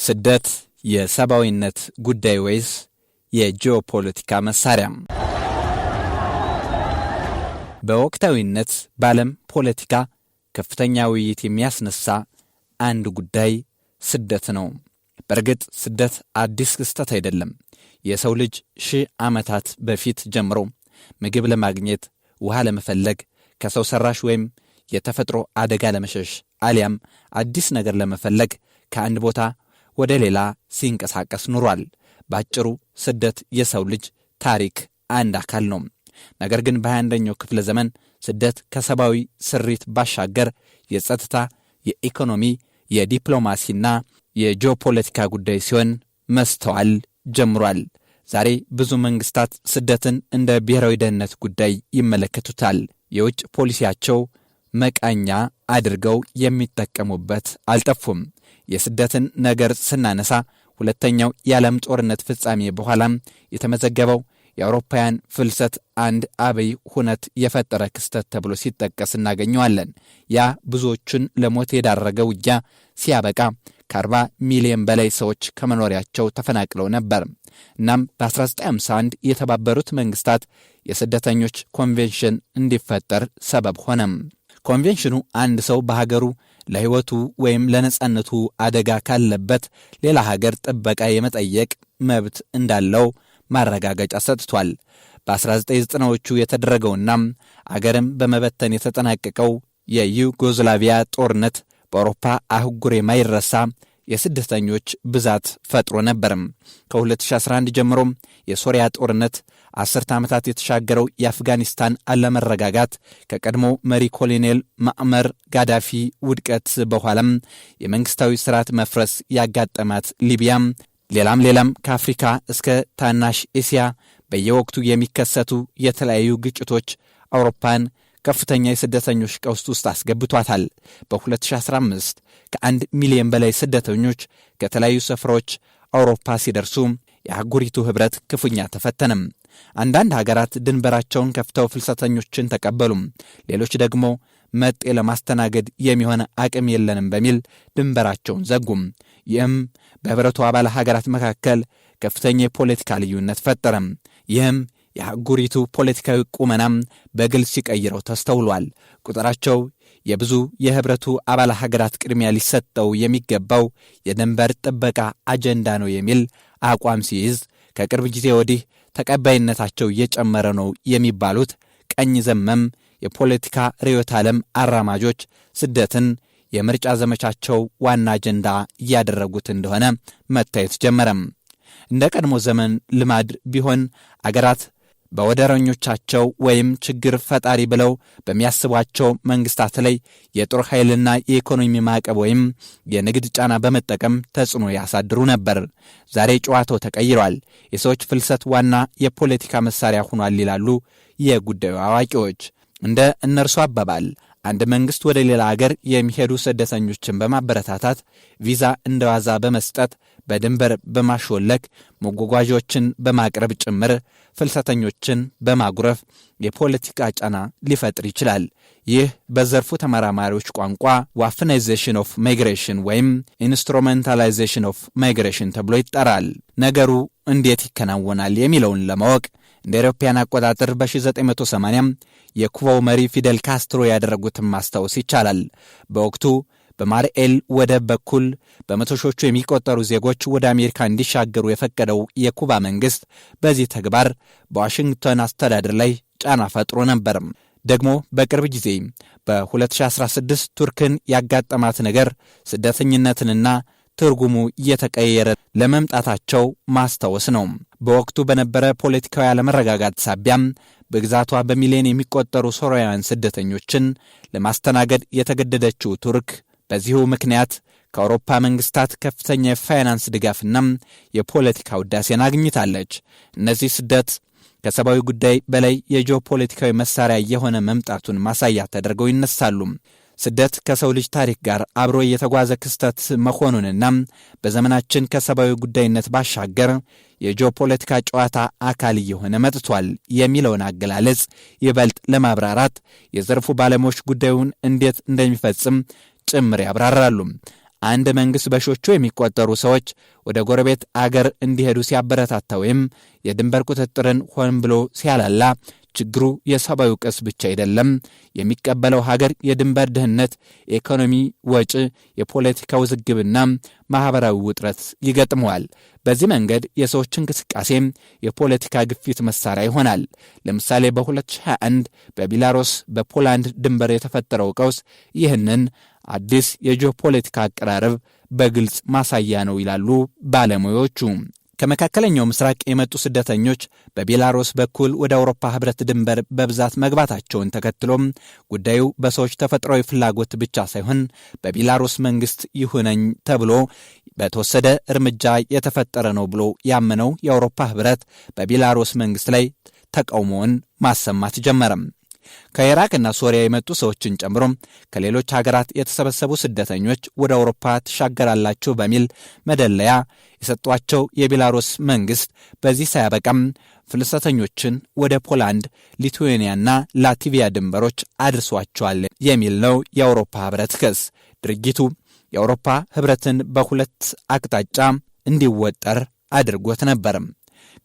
ስደት የሰብአዊነት ጉዳይ ወይስ የጂኦፖለቲካ መሳሪያ? በወቅታዊነት በዓለም ፖለቲካ ከፍተኛ ውይይት የሚያስነሳ አንድ ጉዳይ ስደት ነው። በእርግጥ ስደት አዲስ ክስተት አይደለም። የሰው ልጅ ሺህ ዓመታት በፊት ጀምሮ ምግብ ለማግኘት፣ ውሃ ለመፈለግ፣ ከሰው ሰራሽ ወይም የተፈጥሮ አደጋ ለመሸሽ አሊያም አዲስ ነገር ለመፈለግ ከአንድ ቦታ ወደ ሌላ ሲንቀሳቀስ ኑሯል። ባጭሩ ስደት የሰው ልጅ ታሪክ አንድ አካል ነው። ነገር ግን በ21ኛው ክፍለ ዘመን ስደት ከሰብአዊ ስሪት ባሻገር የጸጥታ፣ የኢኮኖሚ፣ የዲፕሎማሲና የጂኦፖለቲካ ጉዳይ ሲሆን መስተዋል ጀምሯል። ዛሬ ብዙ መንግስታት ስደትን እንደ ብሔራዊ ደህንነት ጉዳይ ይመለከቱታል። የውጭ ፖሊሲያቸው መቃኛ አድርገው የሚጠቀሙበት አልጠፉም። የስደትን ነገር ስናነሳ ሁለተኛው የዓለም ጦርነት ፍጻሜ በኋላም የተመዘገበው የአውሮፓውያን ፍልሰት አንድ አብይ ሁነት የፈጠረ ክስተት ተብሎ ሲጠቀስ እናገኘዋለን። ያ ብዙዎቹን ለሞት የዳረገ ውጊያ ሲያበቃ ከ40 ሚሊዮን በላይ ሰዎች ከመኖሪያቸው ተፈናቅለው ነበር። እናም በ1951 የተባበሩት መንግስታት የስደተኞች ኮንቬንሽን እንዲፈጠር ሰበብ ሆነም። ኮንቬንሽኑ አንድ ሰው በሀገሩ ለሕይወቱ ወይም ለነጻነቱ አደጋ ካለበት ሌላ ሀገር ጥበቃ የመጠየቅ መብት እንዳለው ማረጋገጫ ሰጥቷል። በ1990ዎቹ የተደረገውና አገርም በመበተን የተጠናቀቀው የዩጎዝላቪያ ጦርነት በአውሮፓ አህጉር የማይረሳ የስደተኞች ብዛት ፈጥሮ ነበርም። ከ2011 ጀምሮ የሶሪያ ጦርነት፣ 10 ዓመታት የተሻገረው የአፍጋኒስታን አለመረጋጋት፣ ከቀድሞ መሪ ኮሎኔል ማዕመር ጋዳፊ ውድቀት በኋላም የመንግስታዊ ስርዓት መፍረስ ያጋጠማት ሊቢያ፣ ሌላም ከአፍሪካ እስከ ታናሽ እስያ በየወቅቱ የሚከሰቱ የተለያዩ ግጭቶች አውሮፓን ከፍተኛ የስደተኞች ቀውስ ውስጥ አስገብቷታል። በ2015 ከ1 ሚሊዮን በላይ ስደተኞች ከተለያዩ ስፍራዎች አውሮፓ ሲደርሱ የአህጉሪቱ ህብረት ክፉኛ ተፈተነም። አንዳንድ ሀገራት ድንበራቸውን ከፍተው ፍልሰተኞችን ተቀበሉም። ሌሎች ደግሞ መጤ ለማስተናገድ የሚሆን አቅም የለንም በሚል ድንበራቸውን ዘጉም። ይህም በህብረቱ አባል ሀገራት መካከል ከፍተኛ የፖለቲካ ልዩነት ፈጠረም። ይህም የአህጉሪቱ ፖለቲካዊ ቁመናም በግልጽ ሲቀይረው ተስተውሏል። ቁጥራቸው የብዙ የህብረቱ አባል ሀገራት ቅድሚያ ሊሰጠው የሚገባው የድንበር ጥበቃ አጀንዳ ነው የሚል አቋም ሲይዝ፣ ከቅርብ ጊዜ ወዲህ ተቀባይነታቸው እየጨመረ ነው የሚባሉት ቀኝ ዘመም የፖለቲካ ርዕዮተ ዓለም አራማጆች ስደትን የምርጫ ዘመቻቸው ዋና አጀንዳ እያደረጉት እንደሆነ መታየት ጀመረም። እንደ ቀድሞ ዘመን ልማድ ቢሆን አገራት በወደረኞቻቸው ወይም ችግር ፈጣሪ ብለው በሚያስቧቸው መንግስታት ላይ የጦር ኃይልና የኢኮኖሚ ማዕቀብ ወይም የንግድ ጫና በመጠቀም ተጽዕኖ ያሳድሩ ነበር። ዛሬ ጨዋታው ተቀይሯል። የሰዎች ፍልሰት ዋና የፖለቲካ መሳሪያ ሆኗል ይላሉ የጉዳዩ አዋቂዎች። እንደ እነርሱ አባባል አንድ መንግስት ወደ ሌላ ሀገር የሚሄዱ ስደተኞችን በማበረታታት ቪዛ እንደዋዛ በመስጠት በድንበር በማሾለክ መጓጓዣዎችን በማቅረብ ጭምር ፍልሰተኞችን በማጉረፍ የፖለቲካ ጫና ሊፈጥር ይችላል። ይህ በዘርፉ ተመራማሪዎች ቋንቋ ዋፍናይዜሽን ኦፍ ማይግሬሽን ወይም ኢንስትሩሜንታላይዜሽን ኦፍ ማይግሬሽን ተብሎ ይጠራል። ነገሩ እንዴት ይከናወናል የሚለውን ለማወቅ እንደ አውሮፓውያን አቆጣጠር በ1980 የኩባው መሪ ፊደል ካስትሮ ያደረጉትን ማስታወስ ይቻላል። በወቅቱ በማርኤል ወደብ በኩል በመቶ ሺዎች የሚቆጠሩ ዜጎች ወደ አሜሪካ እንዲሻገሩ የፈቀደው የኩባ መንግስት በዚህ ተግባር በዋሽንግተን አስተዳደር ላይ ጫና ፈጥሮ ነበር። ደግሞ በቅርብ ጊዜ በ2016 ቱርክን ያጋጠማት ነገር ስደተኝነትንና ትርጉሙ እየተቀየረ ለመምጣታቸው ማስታወስ ነው። በወቅቱ በነበረ ፖለቲካዊ አለመረጋጋት ሳቢያም በግዛቷ በሚሊዮን የሚቆጠሩ ሶሪያውያን ስደተኞችን ለማስተናገድ የተገደደችው ቱርክ በዚሁ ምክንያት ከአውሮፓ መንግስታት ከፍተኛ የፋይናንስ ድጋፍና የፖለቲካ ውዳሴን አግኝታለች። እነዚህ ስደት ከሰብአዊ ጉዳይ በላይ የጂኦፖለቲካዊ መሳሪያ የሆነ መምጣቱን ማሳያ ተደርገው ይነሳሉ። ስደት ከሰው ልጅ ታሪክ ጋር አብሮ የተጓዘ ክስተት መሆኑንና በዘመናችን ከሰብአዊ ጉዳይነት ባሻገር የጂኦፖለቲካ ጨዋታ አካል እየሆነ መጥቷል የሚለውን አገላለጽ ይበልጥ ለማብራራት የዘርፉ ባለሙያዎች ጉዳዩን እንዴት እንደሚፈጽም ጭምር ያብራራሉ። አንድ መንግሥት በሺዎቹ የሚቆጠሩ ሰዎች ወደ ጎረቤት አገር እንዲሄዱ ሲያበረታታ ወይም የድንበር ቁጥጥርን ሆን ብሎ ሲያላላ ችግሩ የሰብአዊ ቀውስ ብቻ አይደለም። የሚቀበለው ሀገር የድንበር ድህነት፣ የኢኮኖሚ ወጪ፣ የፖለቲካ ውዝግብና ማህበራዊ ውጥረት ይገጥመዋል። በዚህ መንገድ የሰዎች እንቅስቃሴ የፖለቲካ ግፊት መሳሪያ ይሆናል። ለምሳሌ በ2021 በቤላሩስ በፖላንድ ድንበር የተፈጠረው ቀውስ ይህንን አዲስ የጂኦፖለቲካ አቀራረብ በግልጽ ማሳያ ነው ይላሉ ባለሙያዎቹ። ከመካከለኛው ምስራቅ የመጡ ስደተኞች በቤላሩስ በኩል ወደ አውሮፓ ህብረት ድንበር በብዛት መግባታቸውን ተከትሎም ጉዳዩ በሰዎች ተፈጥሯዊ ፍላጎት ብቻ ሳይሆን በቤላሩስ መንግስት ይሁነኝ ተብሎ በተወሰደ እርምጃ የተፈጠረ ነው ብሎ ያመነው የአውሮፓ ህብረት በቤላሩስ መንግስት ላይ ተቃውሞውን ማሰማት ጀመረም። ከኢራቅና ሶሪያ የመጡ ሰዎችን ጨምሮ ከሌሎች ሀገራት የተሰበሰቡ ስደተኞች ወደ አውሮፓ ትሻገራላችሁ በሚል መደለያ የሰጧቸው የቤላሩስ መንግስት በዚህ ሳያበቃም ፍልሰተኞችን ወደ ፖላንድ፣ ሊቱዌኒያና ላትቪያ ድንበሮች አድርሷቸዋል የሚል ነው የአውሮፓ ህብረት ክስ። ድርጊቱ የአውሮፓ ህብረትን በሁለት አቅጣጫ እንዲወጠር አድርጎት ነበርም።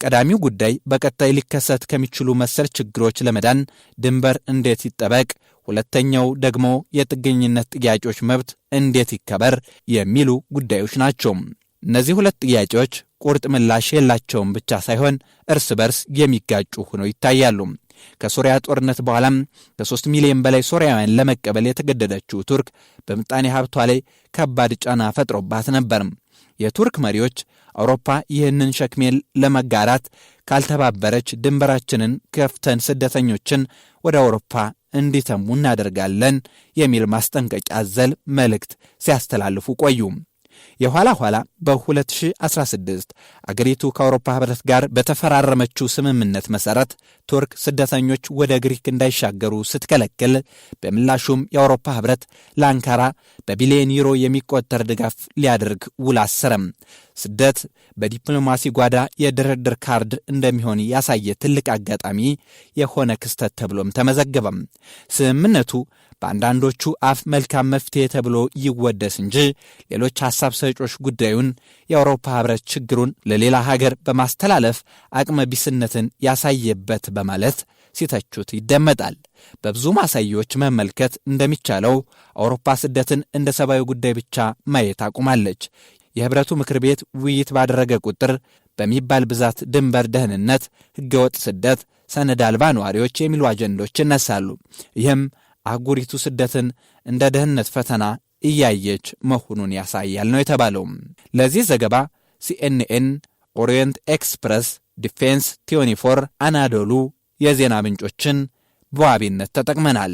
ቀዳሚው ጉዳይ በቀጣይ ሊከሰት ከሚችሉ መሰል ችግሮች ለመዳን ድንበር እንዴት ይጠበቅ፣ ሁለተኛው ደግሞ የጥገኝነት ጥያቄዎች መብት እንዴት ይከበር የሚሉ ጉዳዮች ናቸው። እነዚህ ሁለት ጥያቄዎች ቁርጥ ምላሽ የላቸውም ብቻ ሳይሆን እርስ በርስ የሚጋጩ ሆነው ይታያሉ። ከሶሪያ ጦርነት በኋላም ከ3 ሚሊዮን በላይ ሶሪያውያን ለመቀበል የተገደደችው ቱርክ በምጣኔ ሀብቷ ላይ ከባድ ጫና ፈጥሮባት ነበር። የቱርክ መሪዎች አውሮፓ ይህንን ሸክሜል ለመጋራት ካልተባበረች ድንበራችንን ከፍተን ስደተኞችን ወደ አውሮፓ እንዲተሙ እናደርጋለን የሚል ማስጠንቀቂያ አዘል መልእክት ሲያስተላልፉ ቆዩ። የኋላ ኋላ በ2016 አገሪቱ ከአውሮፓ ህብረት ጋር በተፈራረመችው ስምምነት መሰረት ቱርክ ስደተኞች ወደ ግሪክ እንዳይሻገሩ ስትከለክል፣ በምላሹም የአውሮፓ ህብረት ለአንካራ በቢሊዮን ዩሮ የሚቆጠር ድጋፍ ሊያደርግ ውል አሰረም። ስደት በዲፕሎማሲ ጓዳ የድርድር ካርድ እንደሚሆን ያሳየ ትልቅ አጋጣሚ የሆነ ክስተት ተብሎም ተመዘገበም። ስምምነቱ በአንዳንዶቹ አፍ መልካም መፍትሄ ተብሎ ይወደስ እንጂ ሌሎች ሐሳብ ሰጪዎች ጉዳዩን የአውሮፓ ህብረት ችግሩን ለሌላ ሀገር በማስተላለፍ አቅመ ቢስነትን ያሳየበት በማለት ሲተቹት ይደመጣል። በብዙ ማሳያዎች መመልከት እንደሚቻለው አውሮፓ ስደትን እንደ ሰብአዊ ጉዳይ ብቻ ማየት አቁማለች። የህብረቱ ምክር ቤት ውይይት ባደረገ ቁጥር በሚባል ብዛት ድንበር ደህንነት፣ ህገወጥ ስደት፣ ሰነድ አልባ ነዋሪዎች የሚሉ አጀንዳዎች ይነሳሉ። ይህም አህጉሪቱ ስደትን እንደ ደህንነት ፈተና እያየች መሆኑን ያሳያል ነው የተባለው። ለዚህ ዘገባ ሲኤንኤን፣ ኦሪየንት ኤክስፕረስ፣ ዲፌንስ 24፣ አናዶሉ የዜና ምንጮችን በዋቢነት ተጠቅመናል።